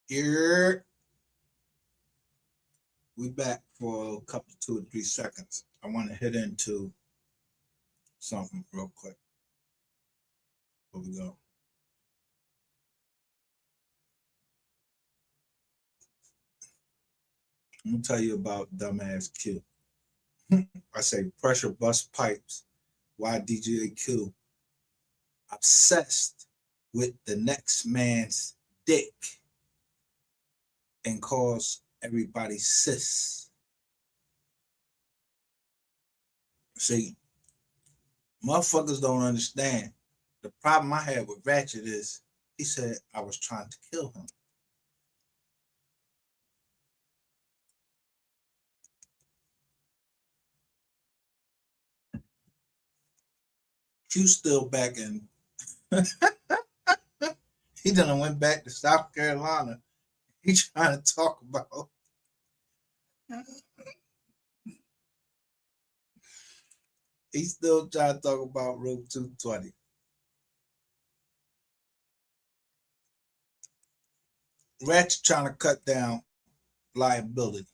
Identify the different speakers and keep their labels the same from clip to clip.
Speaker 1: Here we back for a couple, 2 or 3 seconds. I want to hit into something real quick. Here we go. I'm gonna tell you about dumbass Q. I say pressure bust pipes. Why DJ Q obsessed with the next man's dick and calls everybody sis. See, motherfuckers don't understand. The problem I had with Ratchet is he said I was trying to kill him. Q still back in. He done went back to South Carolina. He trying to talk about. He still trying to talk about Rope 220. Ratchet trying to cut down liability.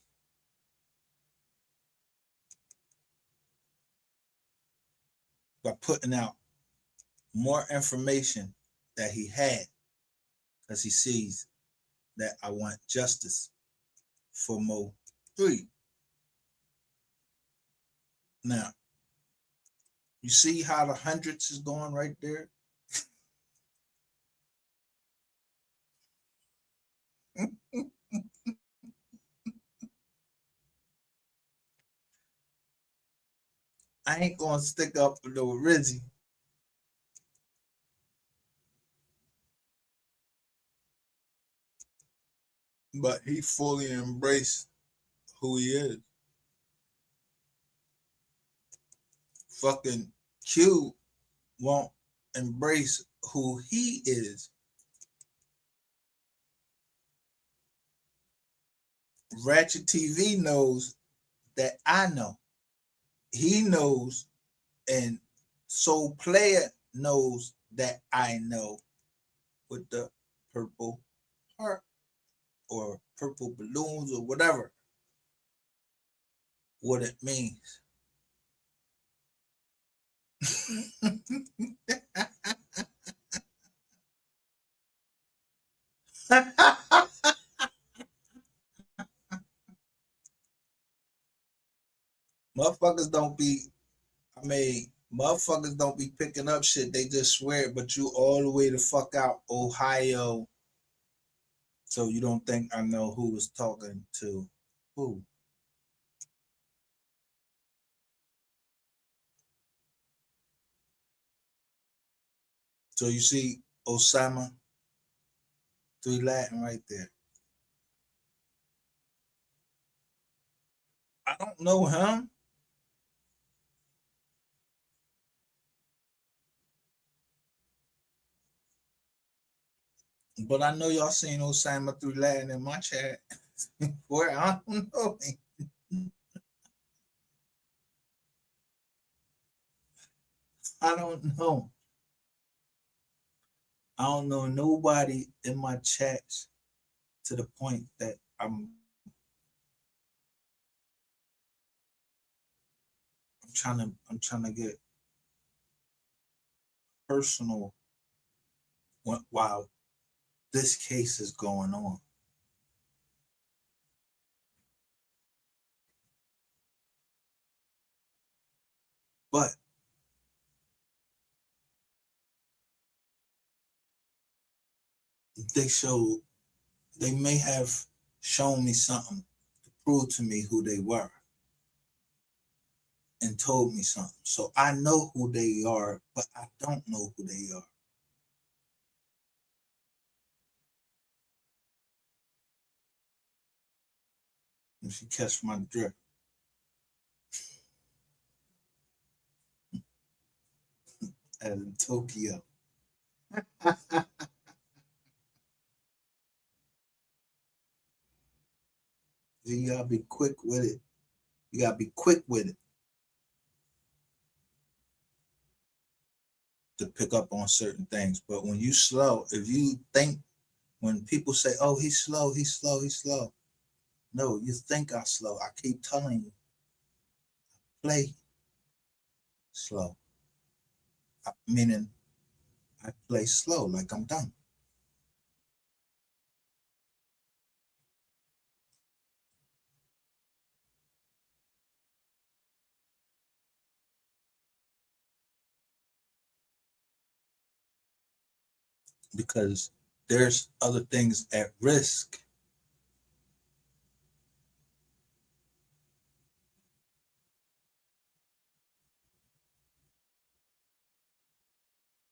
Speaker 1: By putting out more information that he had because he sees that I want justice for Mo 3. Now, you see how the hundreds is going right there? I ain't gonna stick up for no Rizzy. But he fully embraced who he is. Fucking Q won't embrace who he is. Ratchet TV knows that I know. He knows, and Soul Player knows that I know with the purple heart or purple balloons or whatever, what it means. Motherfuckers don't be, motherfuckers don't be picking up shit. They just swear it, but you all the way the fuck out Ohio. So you don't think I know who was talking to who. So you see Osama 3 Latin right there. I don't know him. But I know y'all seen Osama 3 Latin in my chat. Boy, I don't know. I don't know. I don't know nobody in my chats to the point that I'm trying to get personal while this case is going on. But they may have shown me something to prove to me who they were and told me something. So I know who they are, but I don't know who they are. If you catch my drift. As in Tokyo. You gotta be quick with it. You gotta be quick with it to pick up on certain things. But when you slow, if you think When people say, "Oh, he's slow, he's slow, he's slow," no, you think I'm slow. I keep telling you, play slow. Meaning, I play slow, like I'm done. Because there's other things at risk.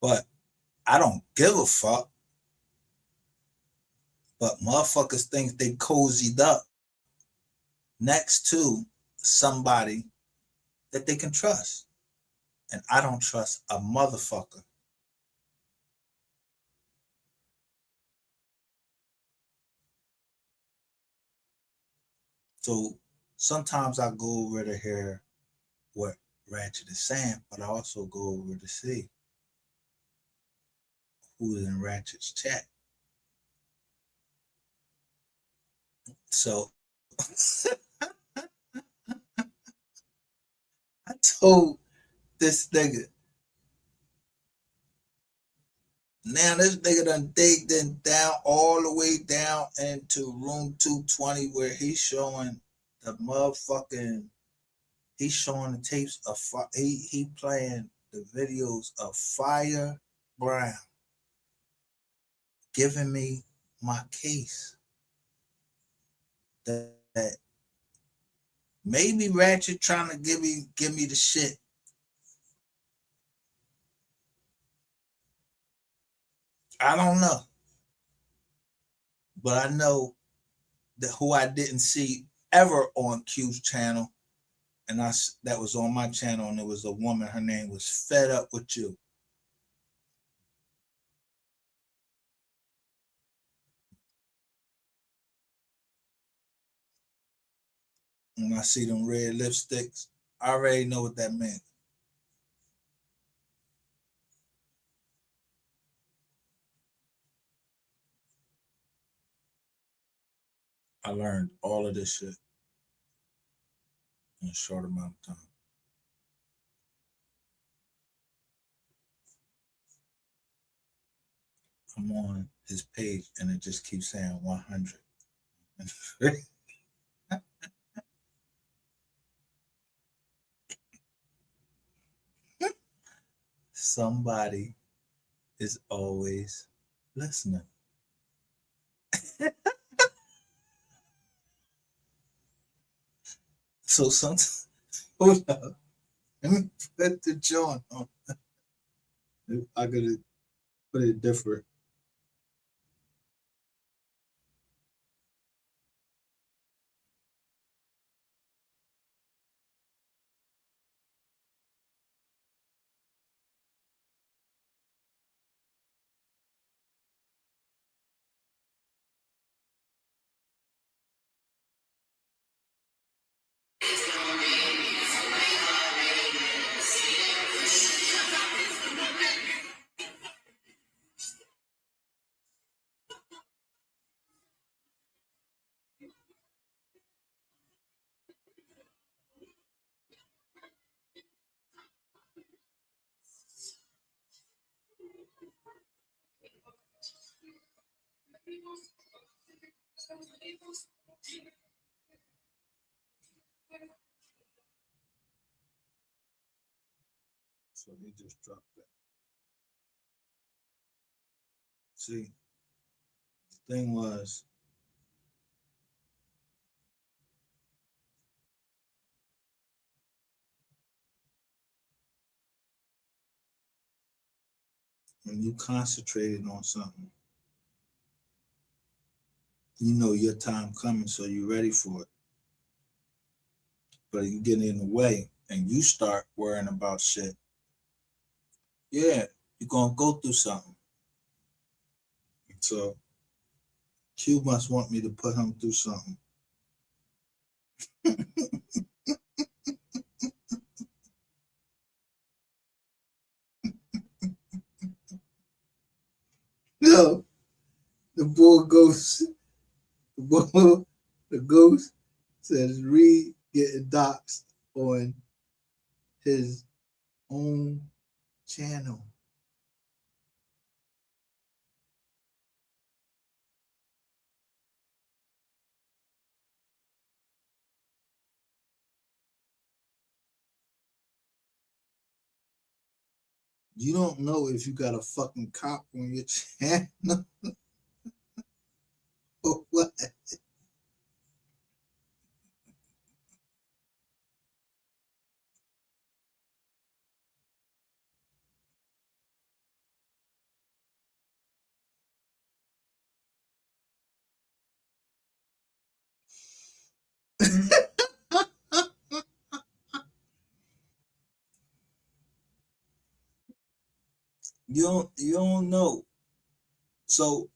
Speaker 1: But I don't give a fuck. But motherfuckers think they cozied up next to somebody that they can trust. And I don't trust a motherfucker. So sometimes I go over to hear what Ratchet is saying, but I also go over to see who's in Ratchet's chat. So I told this nigga, now this nigga done digged in down all the way down into room 220 where he's showing the motherfucking, he's showing the tapes of, he playing the videos of Fire Brown giving me my case that maybe Ratchet trying to give me the shit. I don't know. But I know that who I didn't see ever on Q's channel, and that was on my channel, and it was a woman. Her name was Fed Up With You. When I see them red lipsticks, I already know what that meant. I learned all of this shit in a short amount of time. I'm on his page, and it just keeps saying 100. Somebody is always listening. So sometimes, hold up, let me put the joint on. I gotta put it different. So he just dropped that. See, the thing was, when you concentrated on something, you know your time coming, so you're ready for it. But you get in the way and you start worrying about shit. Yeah, you're gonna go through something. So Q must want me to put him through something. No, The bull ghost, the bull, the ghost says Reed getting doxxed on his own channel. You don't know if you got a fucking cop on your channel or what. You don't know. So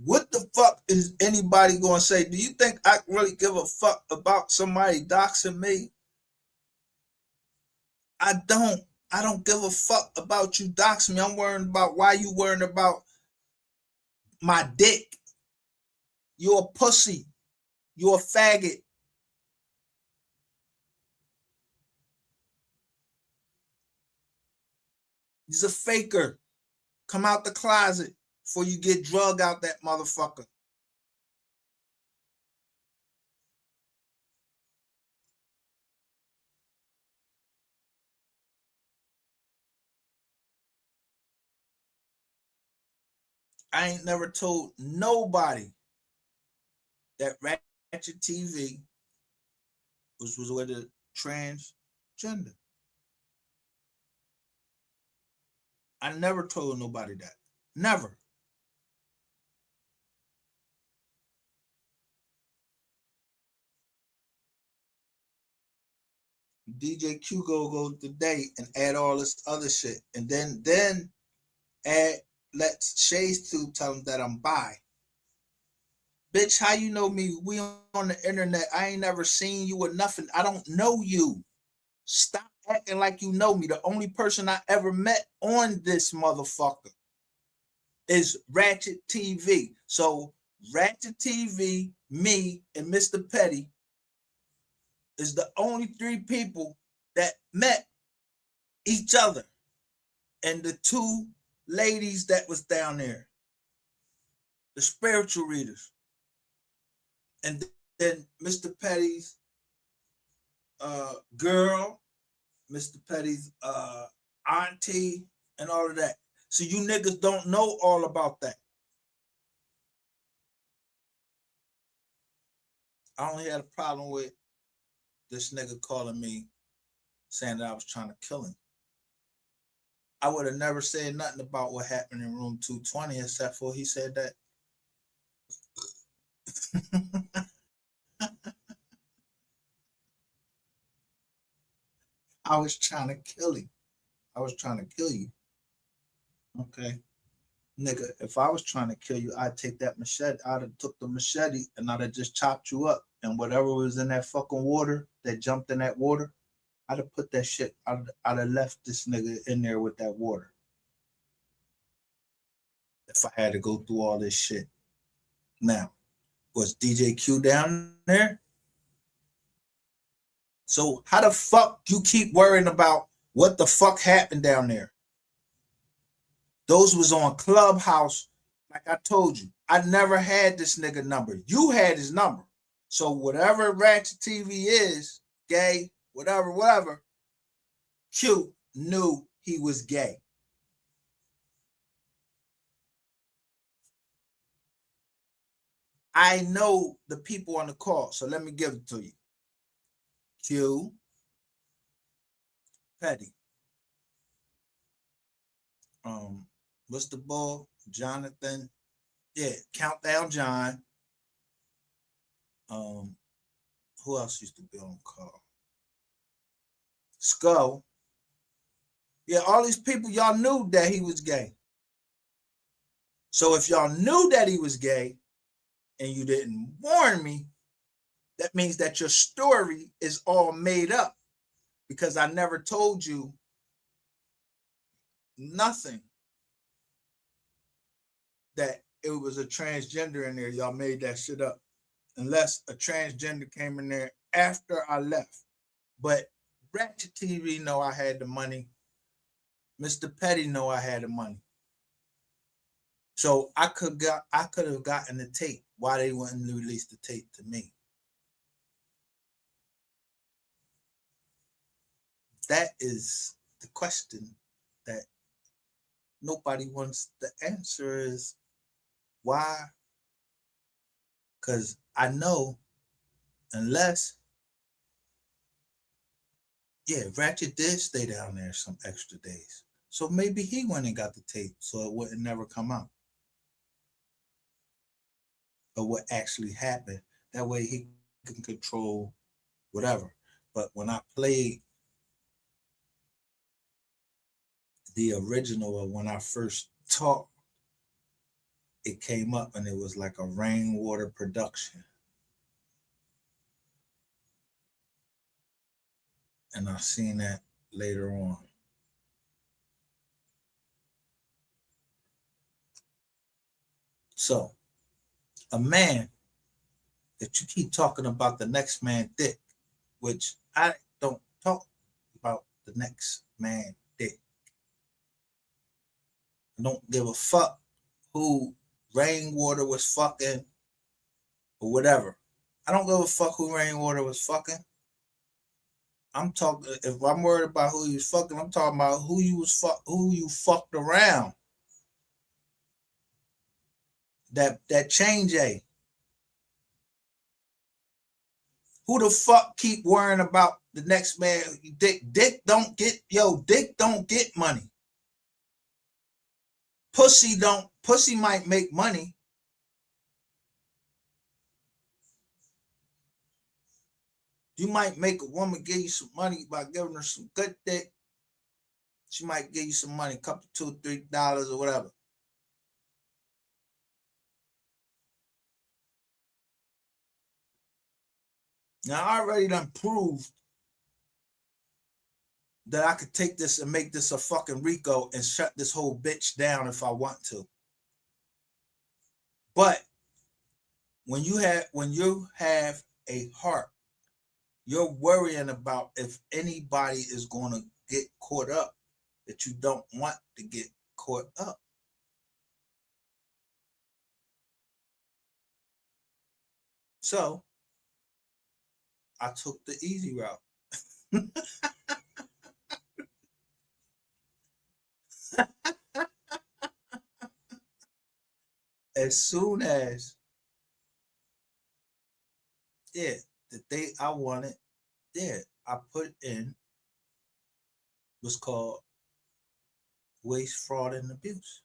Speaker 1: what the fuck is anybody gonna say? Do you think I really give a fuck about somebody doxing me? I don't. I don't give a fuck about you doxing me. I'm worrying about why you worrying about my dick. You're a pussy. You're a faggot. He's a faker. Come out the closet before you get drug out that motherfucker. I ain't never told nobody that Ratchet TV was with a transgender. I never told nobody that. Never. DJ Q go today and add all this other shit, and then add let Shades to tell him that I'm bi. Bitch, how you know me? We on the internet. I ain't never seen you or nothing. I don't know you. Stop acting like you know me. The only person I ever met on this motherfucker is Ratchet TV. So Ratchet TV, me, and Mr. Petty is the only three people that met each other. And the two ladies that was down there, the spiritual readers. And then Mr. Petty's girl, Mr. Petty's auntie, and all of that. So you niggas don't know all about that. I only had a problem with this nigga calling me saying that I was trying to kill him. I would have never said nothing about what happened in room 220 except for he said that. I was trying to kill him. I was trying to kill you. Okay. Nigga, if I was trying to kill you, I'd take that machete. I'd have took the machete and I'd have just chopped you up. And whatever was in that fucking water that jumped in that water, I'd have put that shit. I'd have left this nigga in there with that water. If I had to go through all this shit. Now, was DJ Q down there? So how the fuck you keep worrying about what the fuck happened down there? Those was on Clubhouse. Like I told you, I never had this nigga number. You had his number. So whatever Ratchet TV is, gay, whatever, Q knew he was gay. I know the people on the call, so let me give it to you. Q, Petty, what's the ball? Jonathan, yeah, Countdown John. Who else used to be on the call? Skull. Yeah, all these people, y'all knew that he was gay. So if y'all knew that he was gay and you didn't warn me, that means that your story is all made up because I never told you nothing. that it was a transgender in there. Y'all made that shit up. Unless a transgender came in there after I left. But Ratchet TV know I had the money. Mr. Petty know I had the money. So I could have gotten the tape. Why they wouldn't release the tape to me? That is the question that nobody wants. The answer is why? Because I know unless, yeah, Ratchet did stay down there some extra days. So maybe he went and got the tape so it wouldn't never come out. Or what actually happened. That way he can control whatever. But when I played the original or when I first talked, it came up and it was like a rainwater production. And I've seen that later on. So, a man that you keep talking about the next man dick, which I don't talk about the next man dick. I don't give a fuck who Rainwater was fucking or whatever. I don't give a fuck who Rainwater was fucking. I'm talking. If I'm worried about who you was fucking, I'm talking about who you fucked around. That change a. Who the fuck keep worrying about the next man? Dick don't get money. Pussy might make money. You might make a woman give you some money by giving her some good dick. She might give you some money, a couple, $2, $3 or whatever. Now I already done proved that I could take this and make this a fucking Rico and shut this whole bitch down if I want to. But when you have a heart, you're worrying about if anybody is going to get caught up that you don't want to get caught up. So I took the easy route. As soon as, yeah, the date I wanted, yeah, I put in what's called waste, fraud, and abuse.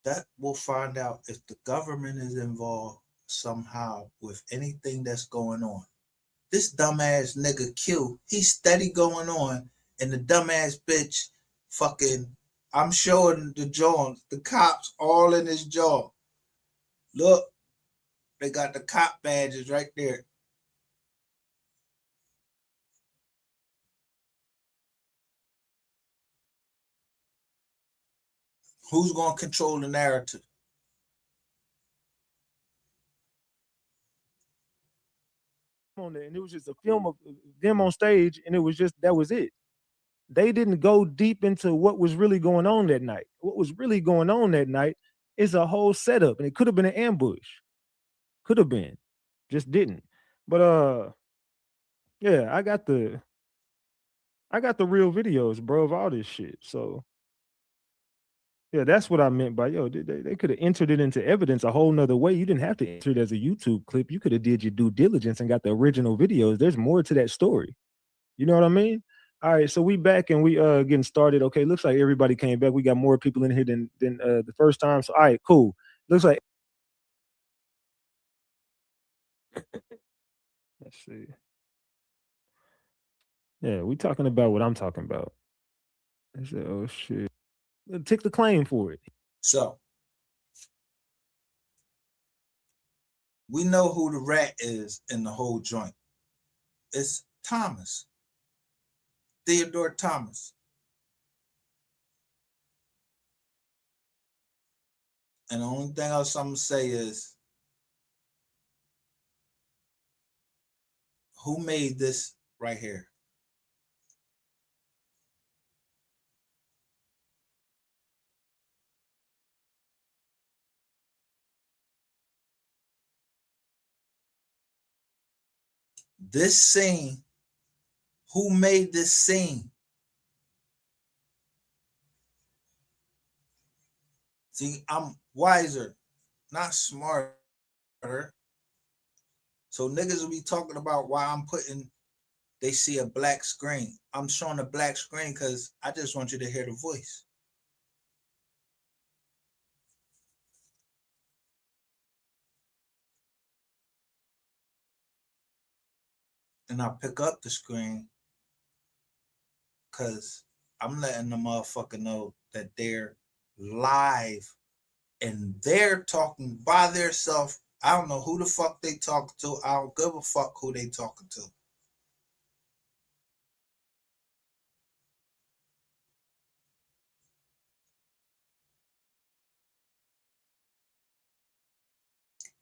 Speaker 1: That will find out if the government is involved somehow with anything that's going on. This dumbass nigga Q, he's steady going on, and the dumbass bitch fucking, I'm showing the Jones, the cops all in his jaw. Look, they got the cop badges right there. Who's going to control the narrative?
Speaker 2: On there, and it was just a film of them on stage, and it was just that was it. They didn't go deep into what was really going on that night. What was really going on that night is a whole setup, and it could have been an ambush. Could have been, just didn't. But yeah, I got the real videos, bro, of all this shit. So yeah, that's what I meant by yo. They could have entered it into evidence a whole nother way. You didn't have to enter it as a YouTube clip. You could have did your due diligence and got the original videos. There's more to that story. You know what I mean? All right, so we back and we getting started. Okay, looks like everybody came back. We got more people in here than the first time. So all right, cool. Looks like let's see. Yeah, we talking about what I'm talking about. I said, oh shit. Take the claim for it.
Speaker 1: So we know who the rat is in the whole joint. It's Thomas. Theodore Thomas. And the only thing else I'm gonna say is, who made this right here? This scene, who made this scene? See, I'm wiser, not smarter. So niggas will be talking about why I'm putting, they see a black screen. I'm showing a black screen because I just want you to hear the voice. And I pick up the screen because I'm letting the motherfucker know that they're live and they're talking by themselves. I don't know who the fuck they talking to. I don't give a fuck who they talking to.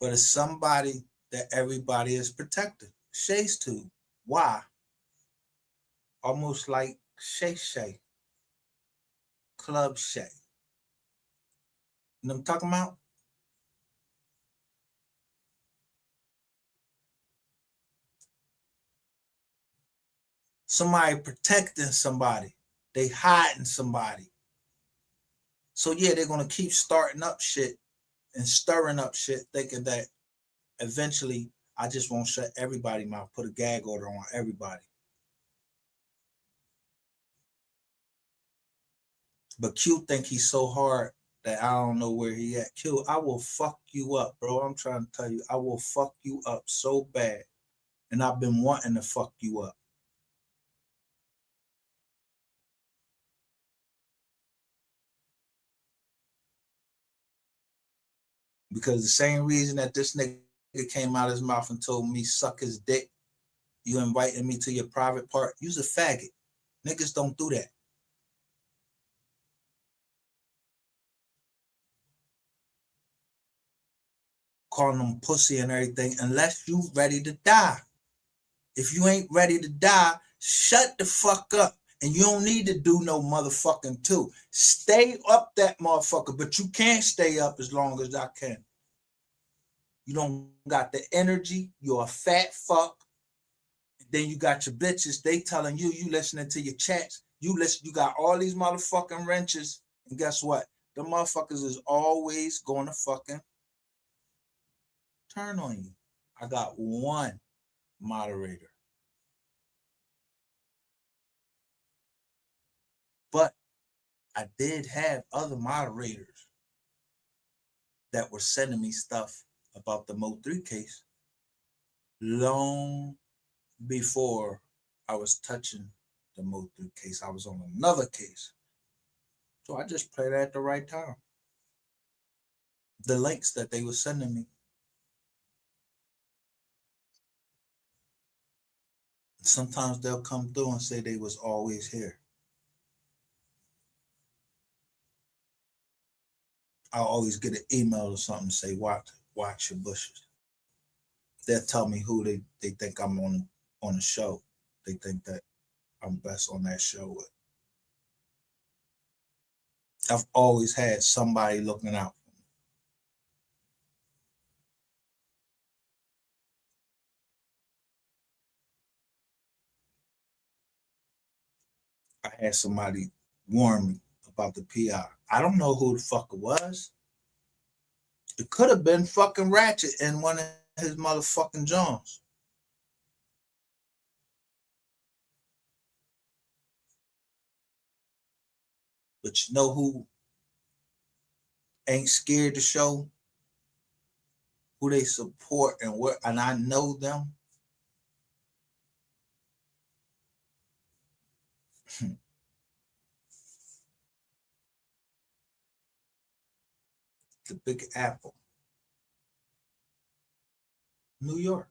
Speaker 1: But it's somebody that everybody is protecting. Shay's too. Why? Almost like Shay, Club Shay. You know what I'm talking about? Somebody protecting somebody. They hiding somebody. So yeah, they're gonna keep starting up shit and stirring up shit, thinking that eventually I just won't shut everybody mouth, put a gag order on everybody. But Q think he's so hard that I don't know where he at. Q, I will fuck you up, bro. I'm trying to tell you, I will fuck you up so bad. And I've been wanting to fuck you up. Because the same reason that this nigga came out of his mouth and told me suck his dick, you invited me to your private part, you's a faggot. Niggas don't do that. Calling them pussy and everything, unless you ready to die. If you ain't ready to die, shut the fuck up. And you don't need to do no motherfucking two. Stay up that motherfucker, but you can't stay up as long as I can. You don't got the energy. You're a fat fuck. Then you got your bitches. They telling you, you listening to your chats. You listen. You got all these motherfucking wrenches. And guess what? The motherfuckers is always going to fucking turn on you. I got one moderator. But I did have other moderators that were sending me stuff about the Mo 3 case long before I was touching the Mo 3 case. I was on another case. So I just played it at the right time. The links that they were sending me. Sometimes they'll come through and say they was always here. I'll always get an email or something say, watch your bushes. They'll tell me who they think I'm on the show. They think that I'm best on that show with. I've always had somebody looking out for me. I had somebody warn me about the PI. I don't know who the fuck it was. It could have been fucking Ratchet in one of his motherfucking Johns. But you know who ain't scared to show who they support and what, and I know them. The Big Apple, New York.